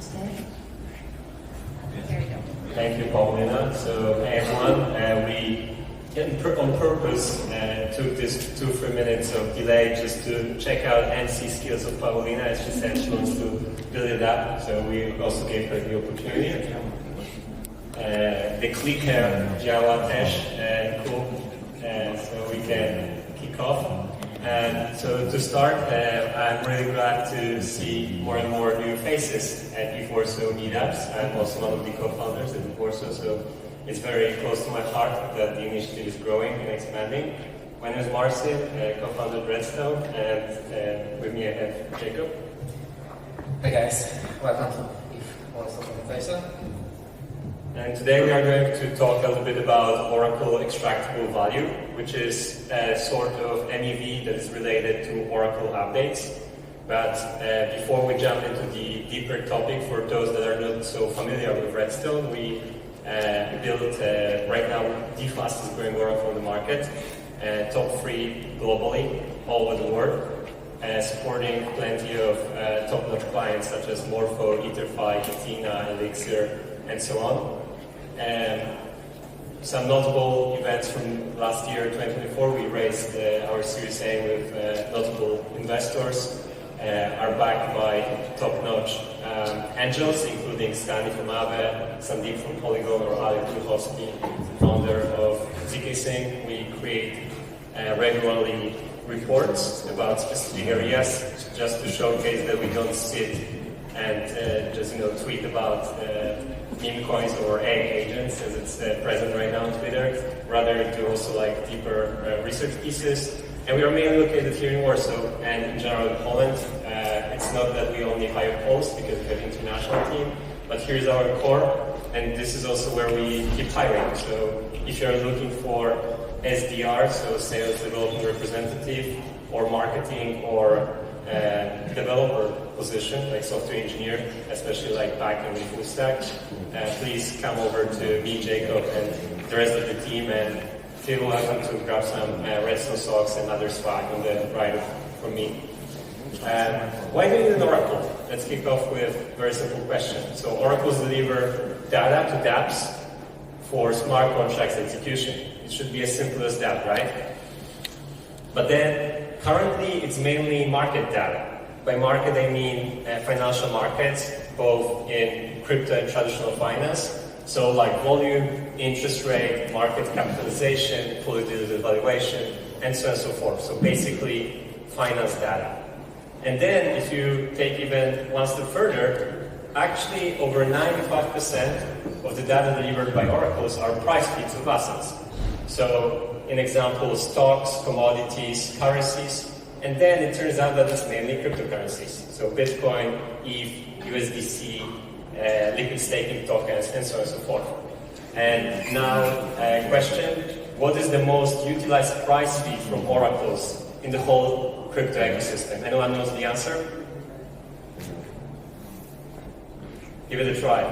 today. There you go. Thank you, Paulina. So, hey everyone, we on purpose took this 2-3 minutes of delay just to check out and see skills of Paulina. As she said, she wants to build it up, so we also gave her the opportunity. The clicker działa też, cool, so we can kick off. So to start, I'm really glad to see more and more new faces at ETHWarsaw meetups. I'm also one of the co-founders at ETHWarsaw, so it's very close to my heart that the initiative is growing and expanding. My name is Marcin, co-founder of RedStone, and with me I have Jakub. Hey guys, welcome to ETHWarsaw presentation. And today we are going to talk a little bit about Oracle Extractable Value, which is a sort of MEV that is related to Oracle updates. But before we jump into the deeper topic, for those that are not so familiar with RedStone, we built right now the fastest growing Oracle on the market, top 3 globally, all over the world, supporting plenty of top-notch clients such as Morpho, EtherFi, Athena, Elixir, and so on. Some notable events from last year, 2024, we raised our Series A with notable investors, are backed by top-notch angels, including Stanley from Aave, Sandeep from Polygon, or Ali Wojciechowski, founder of zk. We create regularly reports about specific areas, just to showcase that we don't sit and just tweet about meme coins or egg agents, as it's present right now on Twitter, rather to also deeper research pieces. And we are mainly located here in Warsaw and in general in Poland. It's not that we only hire Poles because we have an international team, but here's our core, and this is also where we keep hiring. So if you're looking for SDR, so sales development representative, or marketing, or developer position, like software engineer, especially backend and full stack, please come over to me, Jakub, and the rest of the team, and feel welcome to grab some RedStone socks and other swag on the right from me. Why do you need an Oracle? Let's kick off with a very simple question. So Oracles deliver data to dApps for smart contracts execution. It should be as simple as that, right? But then currently it's mainly market data. By market I mean financial markets, both in crypto and traditional finance. So volume, interest rate, market capitalization, fully diluted valuation, and so on and so forth. So basically finance data. And then if you take even one step further, actually over 95% of the data delivered by oracles are price feeds of assets. So in example, stocks, commodities, currencies, and then it turns out that it's mainly cryptocurrencies. So Bitcoin, ETH, USDC, liquid staking tokens, and so on and so forth. And now, question, what is the most utilized price feed from oracles in the whole crypto ecosystem? Anyone knows the answer? Give it a try.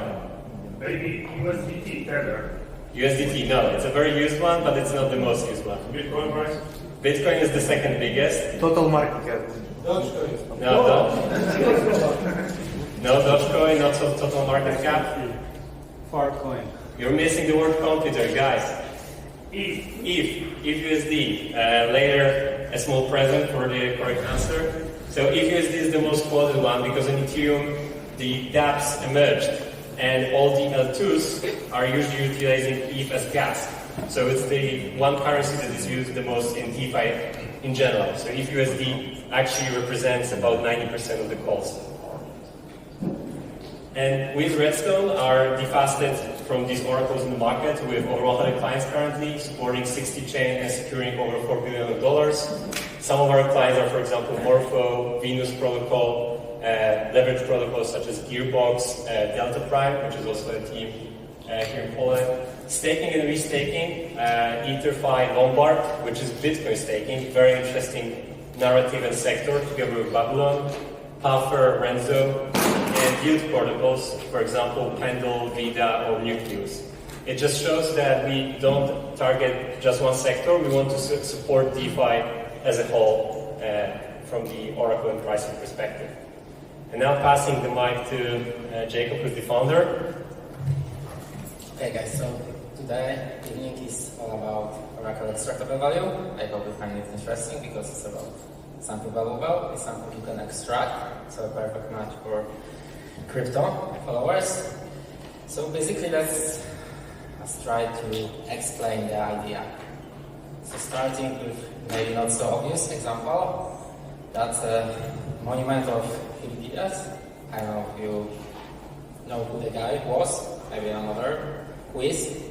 Maybe USDT Tether. USDT, no, it's a very used one, but it's not the most used one. Bitcoin price? Bitcoin is the second biggest. Total market cap. No, no Dogecoin, not total market cap. Fartcoin. You're missing the word computer, guys. ETH. ETHUSD. Later, a small present for the correct answer. So ETHUSD is the most quoted one because in Ethereum, the dApps emerged, and all the L2s are usually utilizing ETH as gas. So it's the one currency that is used the most in DeFi in general. So ETHUSD actually represents about 90% of the calls. And we as RedStone are the fastest from these oracles in the market. We have over 100 clients currently, supporting 60 chain and securing over $4 billion. Some of our clients are, for example, Morpho, Venus Protocol, leverage protocols such as Gearbox, Delta Prime, which is also a team here in Poland. Staking and restaking, EtherFi, Lombard, which is Bitcoin staking, very interesting narrative and sector, together with Babylon, Puffer, Renzo, and yield protocols, for example, Pendle, Vida, or Nucleus. It just shows that we don't target just one sector, we want to support DeFi as a whole from the Oracle and pricing perspective. And now passing the mic to Jakub, who's the founder. Okay guys, so today evening is all about Oracle extractable value. I hope you find it interesting because it's about something valuable, it's something you can extract, so a perfect match for crypto followers. So basically let's try to explain the idea. So starting with maybe not so obvious example, that's a monument of Filipinas. I don't know if you know who the guy was, maybe another quiz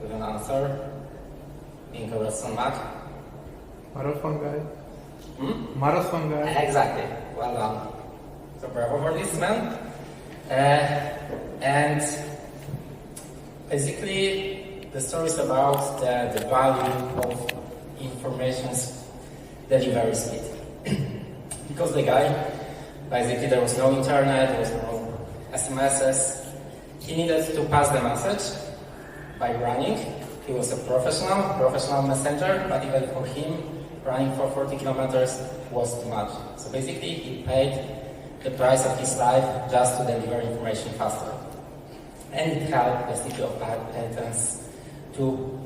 with an answer. Being a RedStone Mac. Marathon guy. Marathon guy. Exactly. Well done. So bravo for this man. And basically, the story is about the value of information's delivery speed. Because the guy, basically, there was no internet, there was no SMSs. He needed to pass the message by running. He was a professional messenger, but even for him, running for 40 kilometers was too much. So basically, he paid the price of his life just to deliver information faster. And it helped the city of Athens to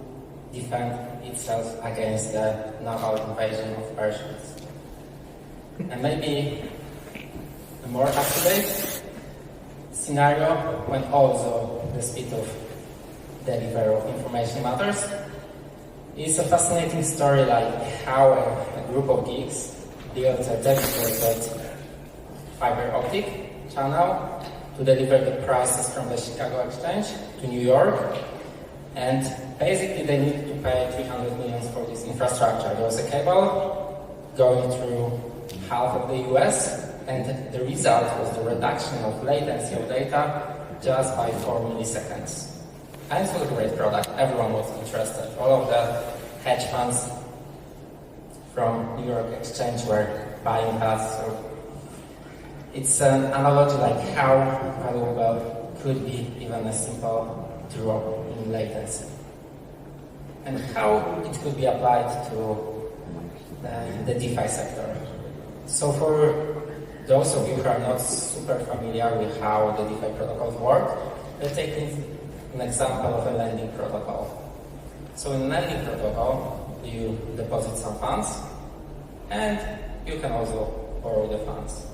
defend itself against the naval invasion of Persians. And maybe a more up-to-date scenario when also the speed of delivery of information matters. It's a fascinating story like how a group of geeks built a dedicated fiber optic channel to deliver the prices from the Chicago exchange to New York. And basically they needed to pay $300 million for this infrastructure. There was a cable going through half of the US, and the result was the reduction of latency of data just by 4 milliseconds. And it was a great product. Everyone was interested. All of the hedge funds from New York Exchange were buying us. So it's an analogy like how valuable could be even a simple drop in latency. And how it could be applied to the DeFi sector. So for those of you who are not super familiar with how the DeFi protocols work, let's take an example of a lending protocol. So in a lending protocol, you deposit some funds, and you can also borrow the funds.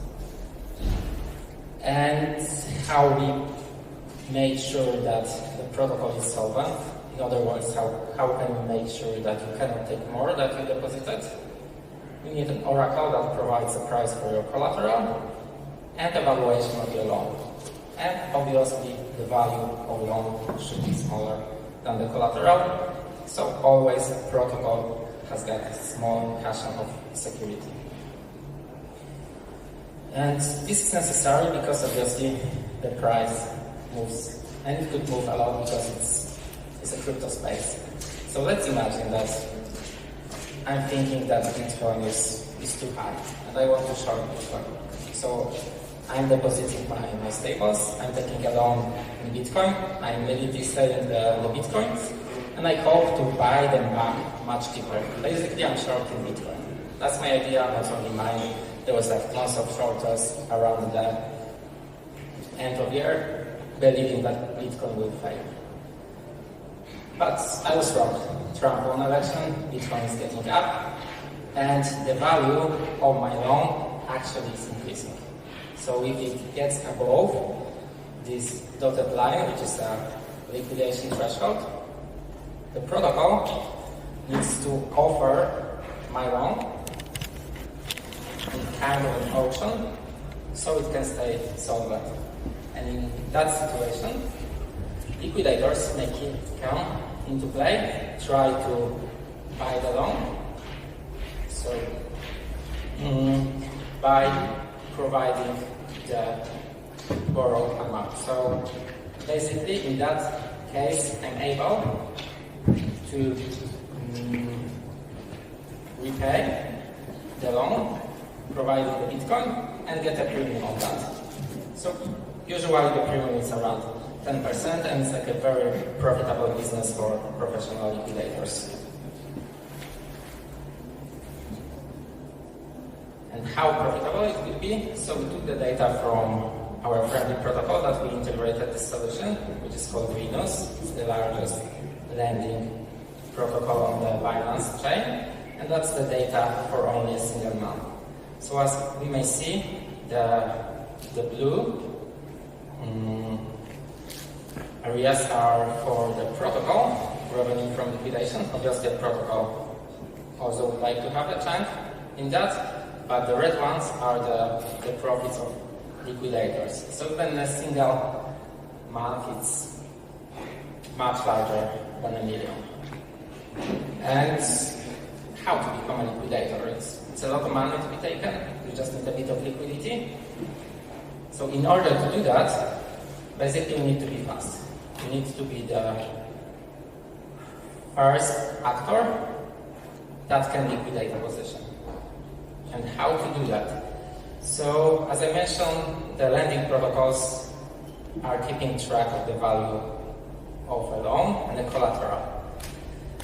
And how we make sure that the protocol is solvent. In other words, how can we make sure that you cannot take more that you deposited? You need an oracle that provides a price for your collateral and evaluation of your loan. And obviously, the value of loan should be smaller than the collateral. So always a protocol has got a small cushion of security. And this is necessary because obviously the price moves, and it could move a lot because it's a crypto space. So let's imagine that I'm thinking that Bitcoin is too high, and I want to short Bitcoin. So I'm depositing my stables, I'm taking a loan in Bitcoin, I'm immediately selling the Bitcoins, and I hope to buy them back much cheaper. Basically, I'm shorting Bitcoin. That's my idea, not only mine. There was like tons of shorters around the end of year, believing that Bitcoin will fail. But I was wrong. Trump won election, Bitcoin is getting up, and the value of my loan actually is increasing. So if it gets above this dotted line, which is a liquidation threshold, the protocol needs to offer my loan in kind of an auction so it can stay solvent. And in that situation, liquidators may come into play, try to buy the loan. So by providing the borrowed amount. So basically, in that case, I'm able to repay the loan, providing the Bitcoin, and get a premium on that. So usually the premium is around 10%, and it's like a very profitable business for professional liquidators. and how profitable it will be. So we took the data from our friendly protocol that we integrated this solution, which is called Venus. It's the largest lending protocol on the Binance chain, and that's the data for only a single month. So as we may see, the blue areas are for the protocol, revenue from liquidation. Obviously, the protocol also would like to have a chunk in that, but the red ones are the profits of liquidators. So even in a single month, it's much larger than $1 million. And how to become a liquidator? It's a lot of money to be taken. You just need a bit of liquidity. So in order to do that, basically you need to be fast. You need to be the first actor that can liquidate a position. And how to do that? So, as I mentioned, the lending protocols are keeping track of the value of a loan and the collateral.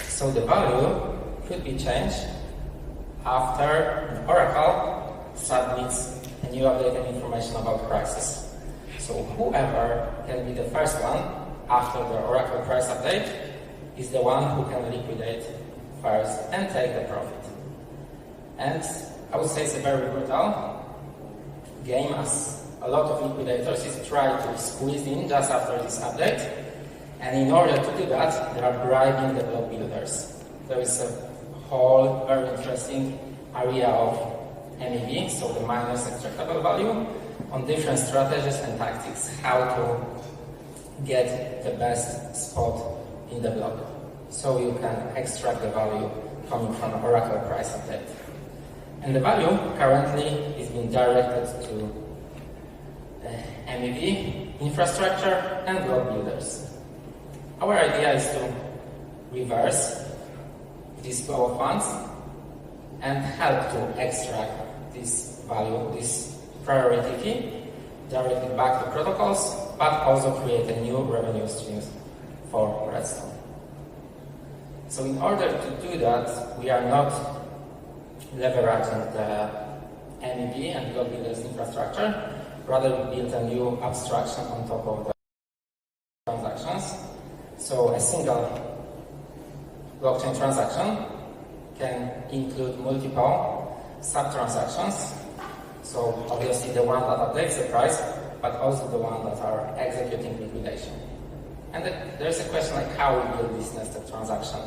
So the value could be changed after an oracle submits a new updated information about prices. So whoever can be the first one after the oracle price update is the one who can liquidate first and take the profit. And I would say it's a very brutal game, as a lot of liquidators is trying to squeeze in just after this update, and in order to do that, they are bribing the block builders. There is a whole very interesting area of MEV, so the miners extractable value, on different strategies and tactics, how to get the best spot in the block, so you can extract the value coming from oracle price update. And the value currently is being directed to MEV, infrastructure, and block builders. Our idea is to reverse this flow of funds and help to extract this value, this priority key, direct it back to protocols, but also create a new revenue streams for RedStone. So in order to do that, we are not leveraging the MEV and block builders infrastructure. Rather, we built a new abstraction on top of the transactions. So a single blockchain transaction can include multiple sub-transactions. So obviously the one that updates the price, but also the one that are executing liquidation. And there's a question like how we build this nested transaction.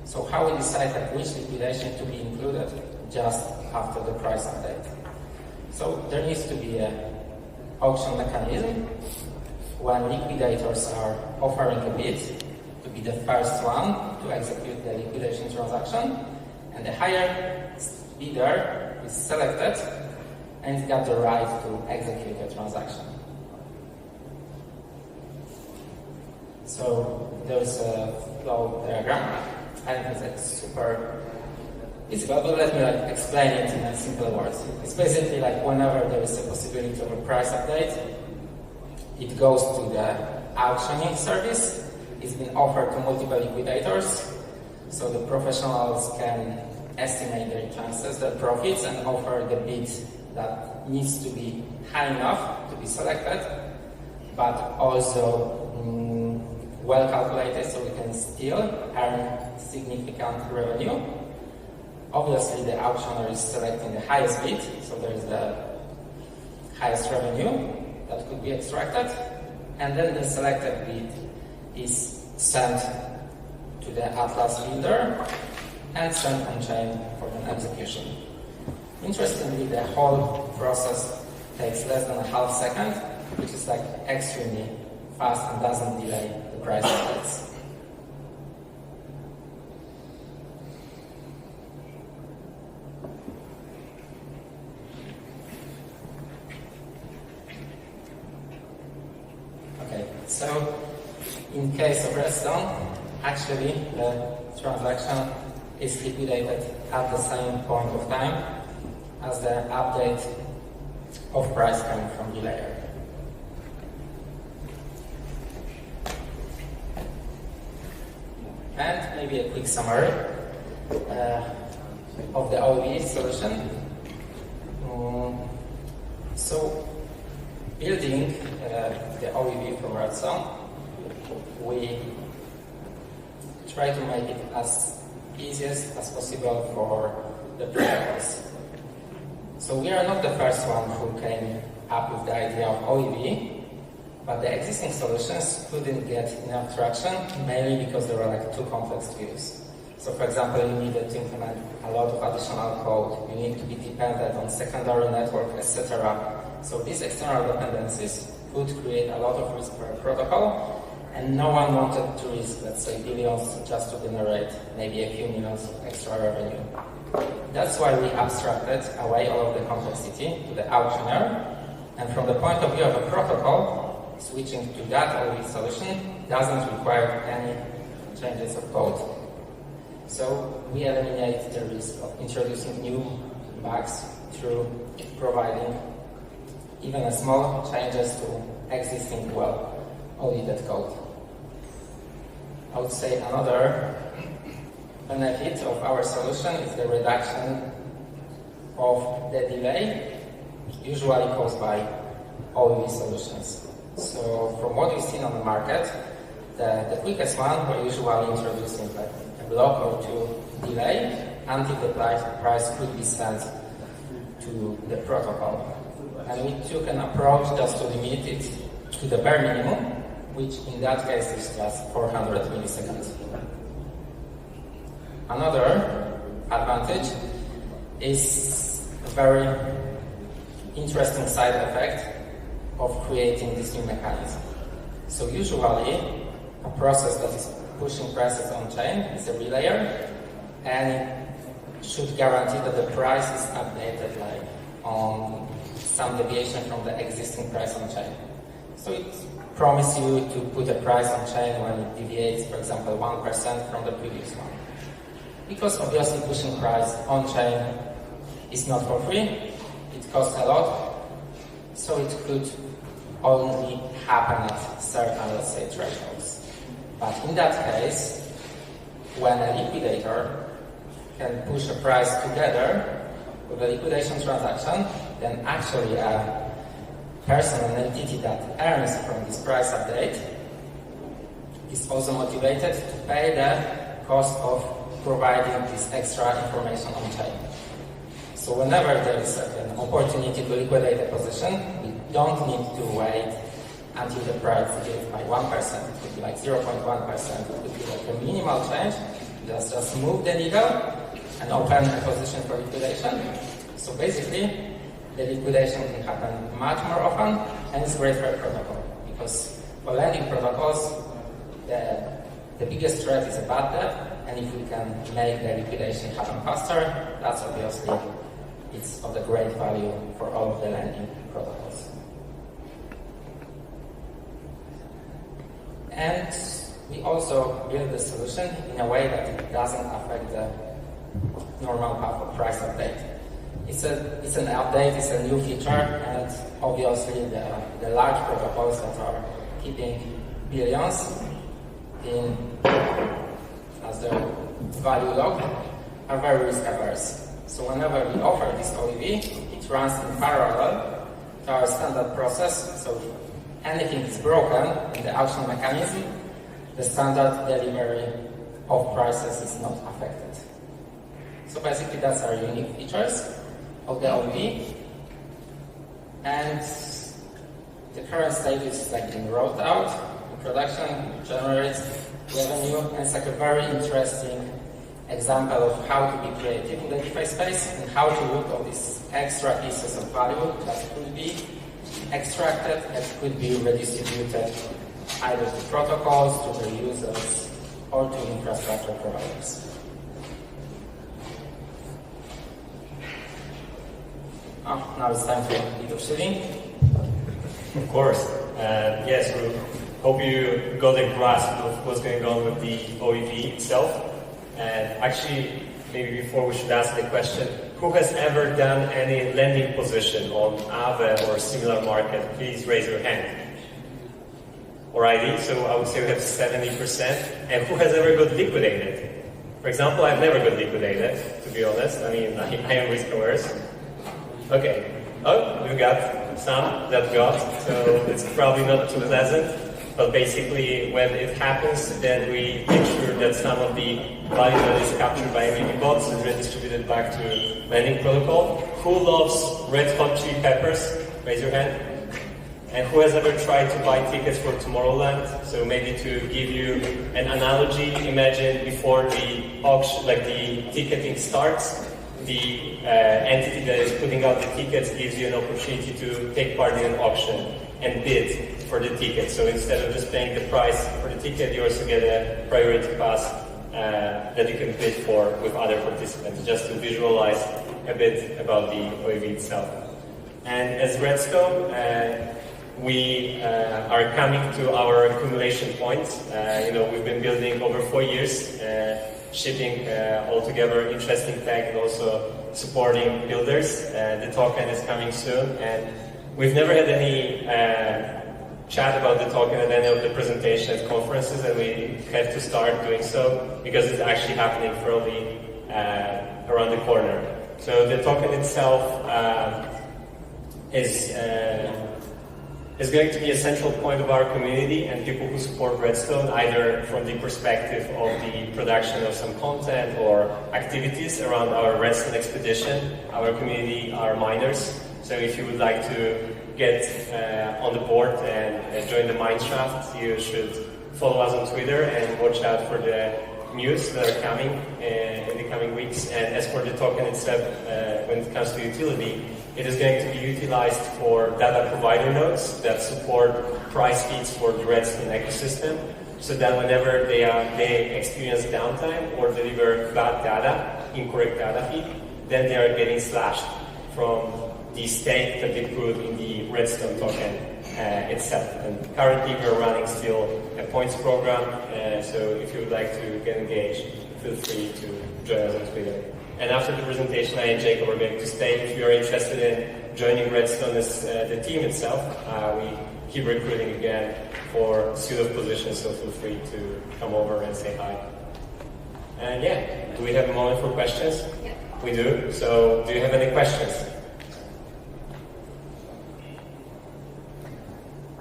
So how we decide like which liquidation to be included just after the price update. So there needs to be an auction mechanism when liquidators are offering a bid to be the first one to execute the liquidation transaction, and the higher bidder is selected and got the right to execute the transaction. So there's a flow diagram. I think it's super easy, but let me explain it in simple words. It's basically like whenever there is a possibility of a price update, it goes to the auctioning service. It's been offered to multiple liquidators, so the professionals can estimate their chances, their profits, and offer the bid that needs to be high enough to be selected, but also well calculated so we can still earn significant revenue. Obviously, the auctioneer is selecting the highest bid, so there is the highest revenue that could be extracted, and then the selected bid is sent to the Atlas builder and sent on chain for an execution. Interestingly, the whole process takes less than a half second, which is like extremely fast and doesn't delay the price updates. Okay, so in case of RedStone, actually the transaction is liquidated at the same point of time as the update of price coming from the layer. And maybe a quick summary of the OEV solution. building the OEV from RedStone, we try to make it as easiest as possible for the protocols. So we are not the first one who came up with the idea of OEV, but the existing solutions couldn't get enough traction, mainly because they were like too complex to use. So for example, you needed to implement a lot of additional code, you need to be dependent on secondary network, etc. So these external dependencies could create a lot of risk for a protocol, and no one wanted to risk, let's say, billions just to generate maybe a few millions of extra revenue. That's why we abstracted away all of the complexity to the auctioneer, and from the point of view of a protocol, switching to that OEV solution doesn't require any changes of code. So we eliminate the risk of introducing new bugs through providing even small changes to existing well-audited code. I would say another benefit of our solution is the reduction of the delay usually caused by OEV solutions. So from what we've seen on the market, the quickest one we're usually introducing like a block or two delay until the price could be sent to the protocol. And we took an approach just to limit it to the bare minimum, which in that case is just 400 milliseconds. Another advantage is a very interesting side effect of creating this new mechanism. So usually a process that is pushing prices on chain is a relayer, and it should guarantee that the price is updated like on some deviation from the existing price on chain. So it promises you to put a price on chain when it deviates, for example, 1% from the previous one. Because obviously pushing price on chain is not for free, it costs a lot, so it could only happen at certain, let's say, thresholds. But in that case, when a liquidator can push a price together with a liquidation transaction, then actually a person, an entity that earns from this price update is also motivated to pay the cost of providing this extra information on chain. So whenever there is an opportunity to liquidate a position, we don't need to wait until the price deviates by 1%. It could be like 0.1%. It could be like a minimal change. Just move the needle and open a position for liquidation. So basically, the liquidation can happen much more often, and it's great for a protocol. Because for lending protocols, the biggest threat is a bad debt. And if we can make the liquidation happen faster, that's obviously it's of the great value for all of the lending protocols. And we also build the solution in a way that it doesn't affect the normal path of price update. It's an update, it's a new feature, and obviously the large protocols that are keeping billions in as their value log are very risk averse. So whenever we offer this OEV, it runs in parallel to our standard process. So if anything is broken in the auction mechanism, the standard delivery of prices is not affected. So basically that's our unique features of the OEV. And the current stage is like being rolled out in production, generates revenue, and it's like a very interesting example of how to be creative in the DeFi space and how to look at these extra pieces of value that could be extracted and could be redistributed either to protocols, to their users, or to infrastructure providers. Now it's time for Meetup shooting. Of course. Yes, we hope you got a grasp of what's going on with the OEV itself. And actually, maybe before we should ask the question, who has ever done any lending position on Aave or similar market? Please raise your hand. Alrighty, so I would say we have 70%. And who has ever got liquidated? For example, I've never got liquidated, to be honest. I mean, I am risk averse. Okay, Oh, you got some that got, so it's probably not too pleasant. But basically, when it happens, then we make sure that some of the value that is captured by MEV bots is redistributed back to lending protocol. Who loves red hot chili peppers? Raise your hand. And who has ever tried to buy tickets for Tomorrowland? So maybe to give you an analogy, imagine before the auction, like the ticketing starts, the entity that is putting out the tickets gives you an opportunity to take part in an auction and bid for the ticket. So instead of just paying the price for the ticket, you also get a priority pass that you can bid for with other participants, just to visualize a bit about the OEV itself. And as RedStone, we are coming to our accumulation point. We've been building over 4 years, shipping altogether interesting tech and also supporting builders. The token is coming soon, and we've never had any chat about the token at any of the presentations, conferences, and we have to start doing so because it's actually happening probably around the corner. So the token itself is going to be a central point of our community and people who support RedStone, either from the perspective of the production of some content or activities around our RedStone expedition. Our community are miners, so if you would like to get on the board and join the Mineshaft, you should follow us on Twitter and watch out for the news that are coming in the coming weeks. And as for the token itself, when it comes to utility, it is going to be utilized for data provider nodes that support price feeds for the RedStone ecosystem, so that whenever they experience downtime or deliver bad data, incorrect data feed, then they are getting slashed from the stake that they put in the RedStone token itself. And currently we're running still a points program, so if you would like to get engaged, feel free to join us on Twitter. And after the presentation, I and Jakub are going to stay. If you are interested in joining RedStone as the team itself, we keep recruiting again for a suite of positions, so feel free to come over and say hi. And yeah, do we have a moment for questions? Yeah. We do. So do you have any questions?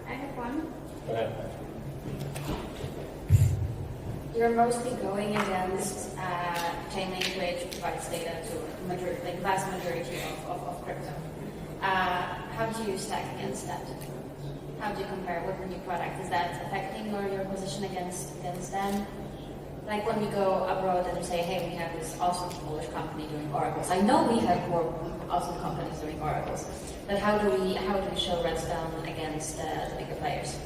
I have one. Go ahead. You're mostly going against Chainlink, which provides data to vast majority of crypto. How do you stack against that? How do you compare with the new product? Is that affecting your position against them? Like when we go abroad and we say, hey, we have this awesome Polish company doing oracles. I know we have more awesome companies doing oracles, but how do we show RedStone against the bigger players?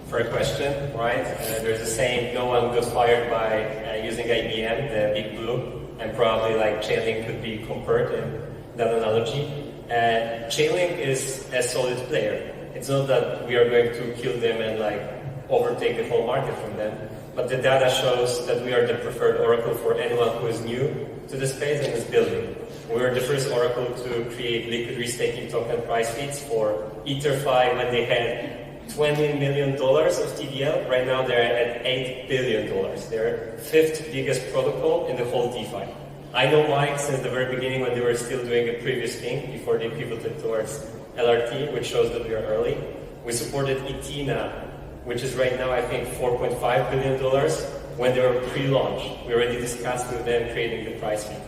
For a question, right? There's a saying, no one got fired by using IBM, the big blue, and probably like Chainlink could be compared in that analogy. Chainlink is a solid player. It's not that we are going to kill them and like overtake the whole market from them, but the data shows that we are the preferred oracle for anyone who is new to the space and is building. We were the first oracle to create liquid restaking token price feeds for ETHWarsaw when they had $20 million of TVL. Right now they're at $8 billion. They're fifth biggest protocol in the whole DeFi. I know why since the very beginning when they were still doing a previous thing before they pivoted towards LRT, which shows that we are early. We supported Ethereum, which is right now I think $4.5 billion when they were pre-launch. We already discussed with them creating the price feed.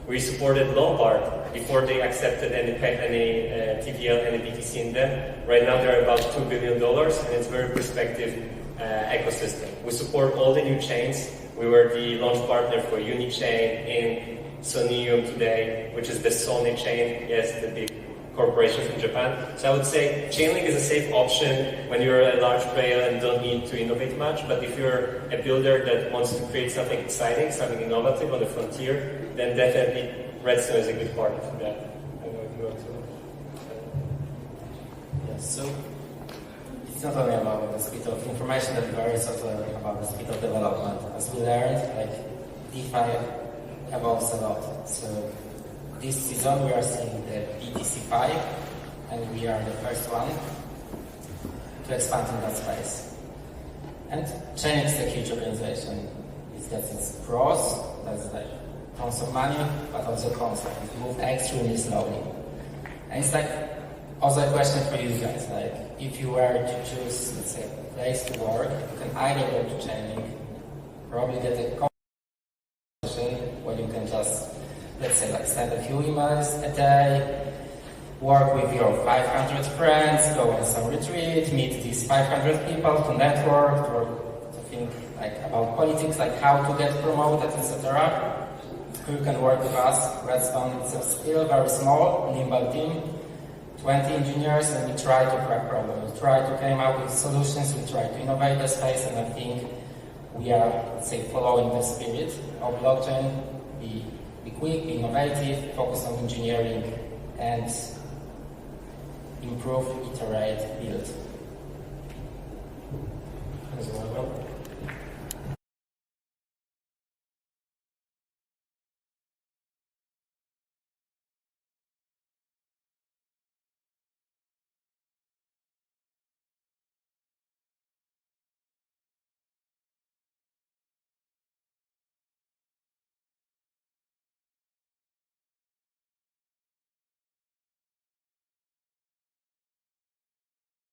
We supported Lombard before they accepted any TVL, any BTC in them. Right now they're about $2 billion and it's a very prospective ecosystem. We support all the new chains. We were the launch partner for Unichain in Sonium today, which is the Sony chain, yes, the big corporation from Japan. So I would say Chainlink is a safe option when you're a large player and don't need to innovate much, but if you're a builder that wants to create something exciting, something innovative on the frontier, then definitely RedStone is a good partner for that. I don't know if you want to. Yes, so it's not only about the speed of information delivery, it's also about the speed of development. As we learned, like DeFi evolves a lot. So this season we are seeing the BTC5 and we are the first one to expand in that space. And Chainlink is a huge organization. It's got its pros, that's like tons of money, but also constant. It moved extremely slowly. And it's like also a question for you guys, like if you were to choose, let's say, a place to work, you can either go to Chainlink, probably get a position where you can just, let's say, like send a few emails a day, work with your 500 friends, go on some retreat, meet these 500 people to network, to think like about politics, like how to get promoted, etc. You can work with us. RedStone is a still very small, nimble team, 20 engineers, and we try to crack problems. We try to come up with solutions, we try to innovate the space, and I think we are, let's say, following the spirit of blockchain. Be quick, be innovative, focus on engineering, and improve, iterate, build.